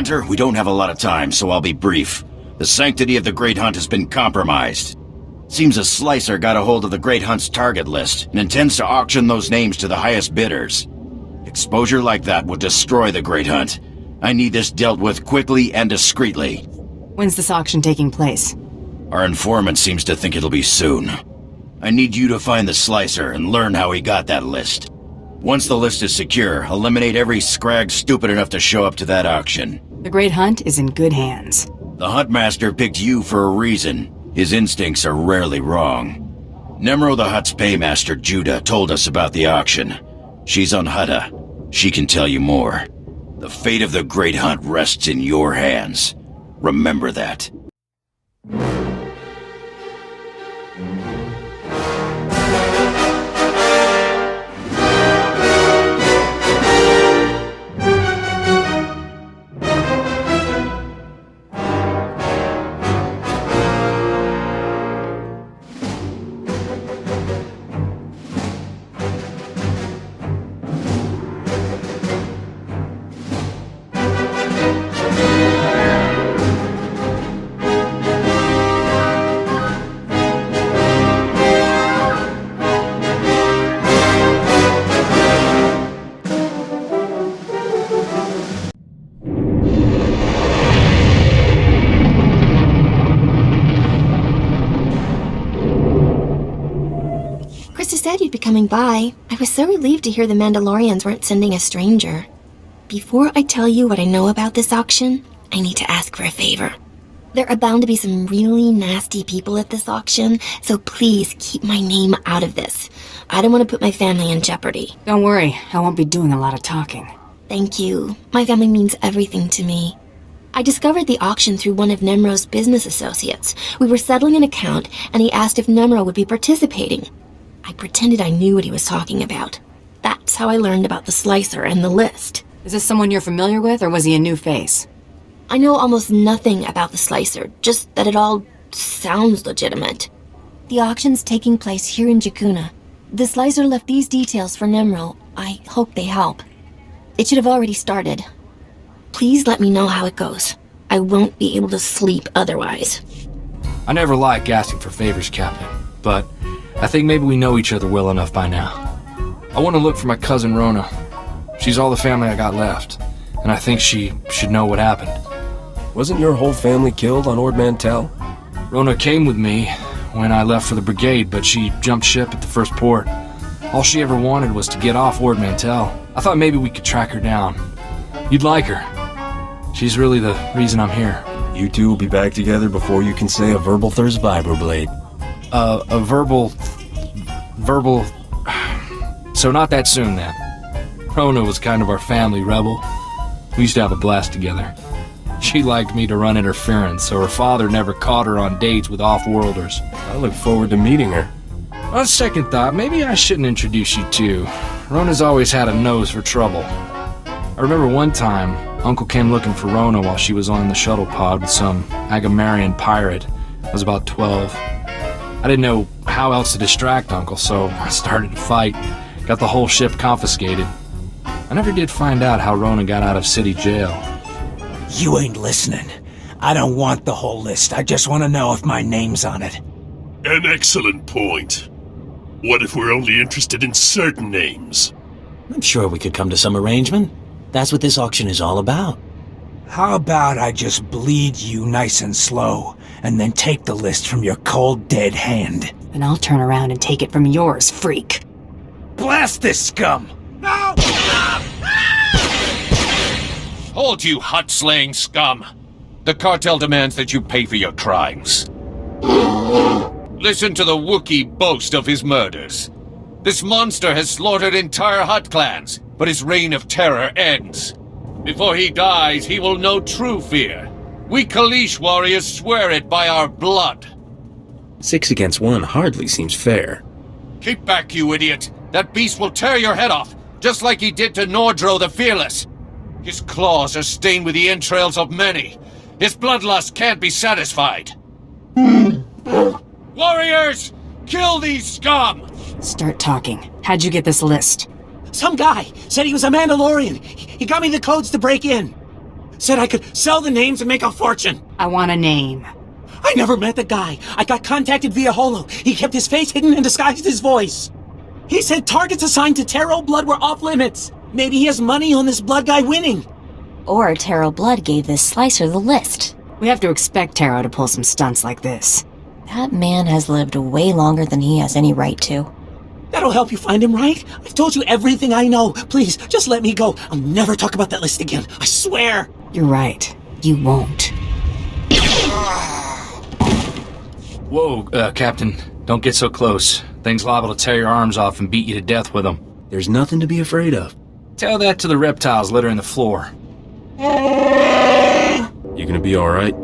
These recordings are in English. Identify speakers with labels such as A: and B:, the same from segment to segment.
A: Hunter, we don't have a lot of time, so I'll be brief. The sanctity of the Great Hunt has been compromised. Seems a slicer got a hold of the Great Hunt's target list and intends to auction those names to the highest bidders. Exposure like that would destroy the Great Hunt. I need this dealt with quickly and discreetly.
B: When's this auction taking place?
A: Our informant seems to think it'll be soon. I need you to find the slicer and learn how he got that list. Once the list is secure, eliminate every scrag stupid enough to show up to that auction.
B: The Great Hunt is in good hands.
A: The Huntmaster picked you for a reason. His instincts are rarely wrong. Nemro the Hutt's paymaster, Judah, told us about the auction. She's on Hutta. She can tell you more. The fate of the Great Hunt rests in your hands. Remember that.
C: Said you'd be coming by. I was so relieved to hear the Mandalorians weren't sending a stranger. Before I tell you what I know about this auction, I need to ask for a favor. There are bound to be some really nasty people at this auction, so please keep my name out of this. I don't want to put my family in jeopardy.
B: Don't worry, I won't be doing a lot of talking.
C: Thank you. My family means everything to me. I discovered the auction through one of Nemro's business associates. We were settling an account, and he asked if Nemro would be participating. I pretended I knew what he was talking about. That's how I learned about the slicer and the list.
B: Is this someone you're familiar with, or was he a new face?
C: I know almost nothing about the slicer, just that it all sounds legitimate. The auction's taking place here in Jakuna. The slicer left these details for Nemro. I hope they help. It should have already started. Please let me know how it goes. I won't be able to sleep otherwise.
D: I never like asking for favors, Captain, but I think maybe we know each other well enough by now. I want to look for my cousin Rona. She's all the family I got left, and I think she should know what happened.
E: Wasn't your whole family killed on Ord Mantell?
D: Rona came with me when I left for the brigade, but she jumped ship at the first port. All she ever wanted was to get off Ord Mantell. I thought maybe we could track her down. You'd like her. She's really the reason I'm here.
E: You two will be back together before you can say a verbal thirst vibroblade.
D: A verbal... So not that soon, then. Rona was kind of our family rebel. We used to have a blast together. She liked me to run interference, so her father never caught her on dates with off-worlders.
E: I look forward to meeting her.
D: On second thought, maybe I shouldn't introduce you two. Rona's always had a nose for trouble. I remember one time, Uncle came looking for Rona while she was on the shuttle pod with some Agamarian pirate. I was about 12. I didn't know how else to distract Uncle, so I started to fight. Got the whole ship confiscated. I never did find out how Rona got out of city jail.
F: You ain't listening. I don't want the whole list. I just want to know if my name's on it.
G: An excellent point. What if we're only interested in certain names?
H: I'm sure we could come to some arrangement. That's what this auction is all about.
F: How about I just bleed you nice and slow, and then take the list from your cold, dead hand?
B: Then I'll turn around and take it from yours, freak.
F: Blast this scum! No!
I: Hold, you Hutt-slaying scum! The cartel demands that you pay for your crimes. Listen to the Wookiee boast of his murders. This monster has slaughtered entire Hutt clans, but his reign of terror ends. Before he dies, he will know true fear. We Kaleesh warriors swear it by our blood.
E: 6 against 1 hardly seems fair.
I: Keep back, you idiot! That beast will tear your head off, just like he did to Nordro the Fearless. His claws are stained with the entrails of many. His bloodlust can't be satisfied. Warriors! Kill these scum!
B: Start talking. How'd you get this list?
F: Some guy said he was a Mandalorian. He got me the codes to break in.
H: Said I could sell the names and make a fortune.
B: I want a name.
H: I never met the guy. I got contacted via Holo. He kept his face hidden and disguised his voice. He said targets assigned to Taro Blood were off limits. Maybe he has money on this Blood guy winning.
C: Or Taro Blood gave this slicer the list.
B: We have to expect Taro to pull some stunts like this.
C: That man has lived way longer than he has any right to.
H: That'll help you find him, right? I've told you everything I know. Please, just let me go. I'll never talk about that list again. I swear.
B: You're right. You won't.
D: Whoa, Captain. Don't get so close. Thing's liable to tear your arms off and beat you to death with them.
E: There's nothing to be afraid of.
D: Tell that to the reptiles littering the floor.
E: You gonna be alright?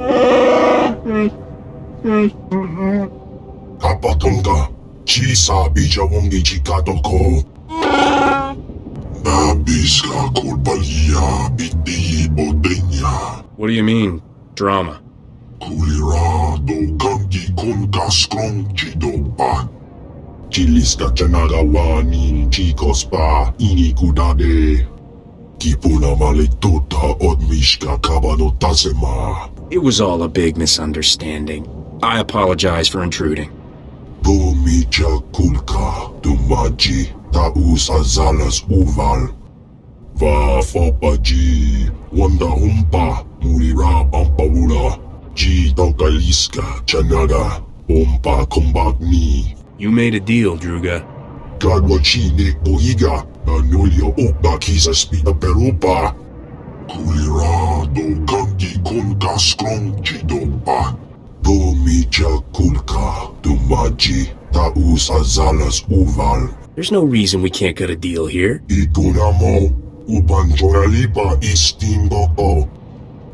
J: Kapatonga, chisa bija wongi chikatoko. Nabiska kulbalia biti bodenya.
E: What do you mean, drama?
J: Kulirado kanki konka strung chidopa. Chiliska chanagawani chikos pa inikudade. Kipuna maletota odmishka kabanotasema.
E: It was all a big misunderstanding. I apologize for intruding.
J: Domicha kulka dumaji taus azalas uval. Va fopaji wanda humpa mulira pampawula. Ji tokaliska chanaga pompa kombagni.
E: You made a deal, Druga.
J: Gadwachine boiga anolio okba kisa spita perupa. Kulirado kanki konka strong chidopa. Domicha kulka dumaji taus azalas uval.
E: There's no reason we can't get a deal here.
J: Ikunamo ubanjoralipa istingoko.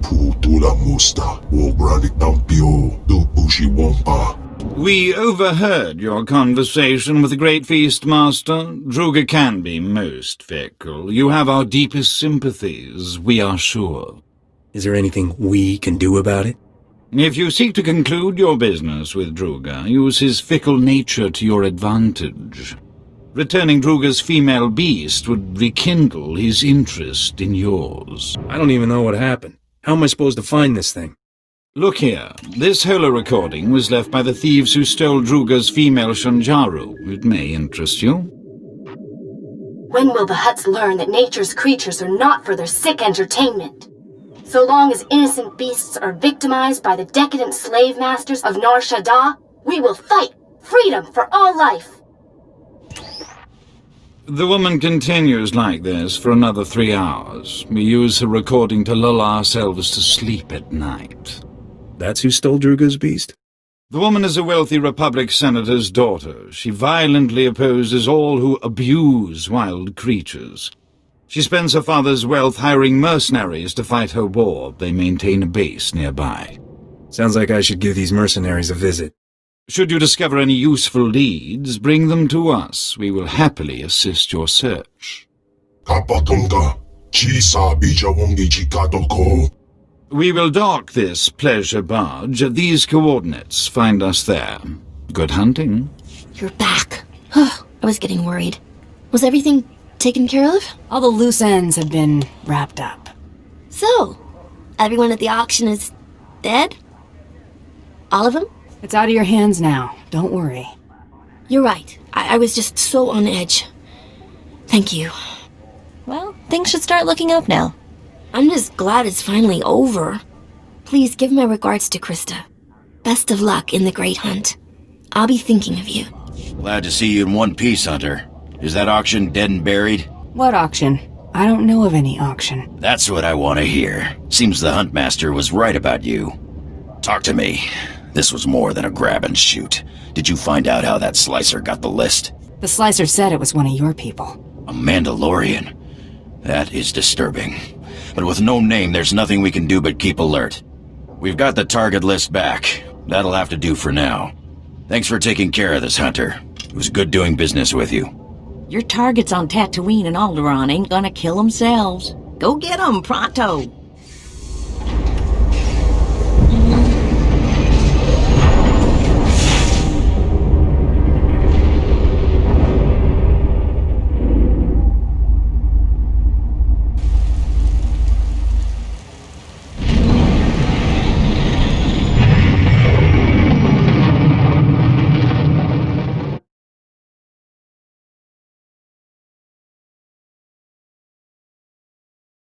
J: Putula musta wogranik tampio dupushi wompa.
K: We overheard your conversation with the Great Feast Master. Druga can be most fickle. You have our deepest sympathies, we are sure.
E: Is there anything we can do about it?
K: If you seek to conclude your business with Druga, use his fickle nature to your advantage. Returning Druga's female beast would rekindle his interest in yours.
E: I don't even know what happened. How am I supposed to find this thing?
K: Look here. This holo recording was left by the thieves who stole Druga's female Shanjaru. It may interest you.
L: When will the Hutts learn that nature's creatures are not for their sick entertainment? So long as innocent beasts are victimized by the decadent slave masters of Nar Shaddaa, we will fight freedom for all life.
K: The woman continues like this for another 3 hours. We use her recording to lull ourselves to sleep at night.
E: That's who stole Druga's beast?
K: The woman is a wealthy Republic senator's daughter. She violently opposes all who abuse wild creatures. She spends her father's wealth hiring mercenaries to fight her war. They maintain a base nearby.
E: Sounds like I should give these mercenaries a visit.
K: Should you discover any useful leads, bring them to us. We will happily assist your search.
J: Kapatonga, chisa bija wongi chikatoko.
K: We will dock this pleasure barge at these coordinates. Find us there. Good hunting.
C: You're back. I was getting worried. Was everything taken care of?
B: All the loose ends have been wrapped up.
C: So, everyone at the auction is dead? All of them?
B: It's out of your hands now. Don't worry.
C: You're right. I was just so on edge. Thank you.
M: Well, things should start looking up now.
C: I'm just glad it's finally over. Please give my regards to Krista. Best of luck in the Great Hunt. I'll be thinking of you.
A: Glad to see you in one piece, Hunter. Is that auction dead and buried?
B: What auction? I don't know of any auction.
A: That's what I want to hear. Seems the Huntmaster was right about you. Talk to me. This was more than a grab and shoot. Did you find out how that Slicer got the list?
B: The Slicer said it was one of your people.
A: A Mandalorian? That is disturbing. But with no name, there's nothing we can do but keep alert. We've got the target list back. That'll have to do for now. Thanks for taking care of this, Hunter. It was good doing business with you.
M: Your targets on Tatooine and Alderaan ain't gonna kill themselves. Go get 'em, pronto!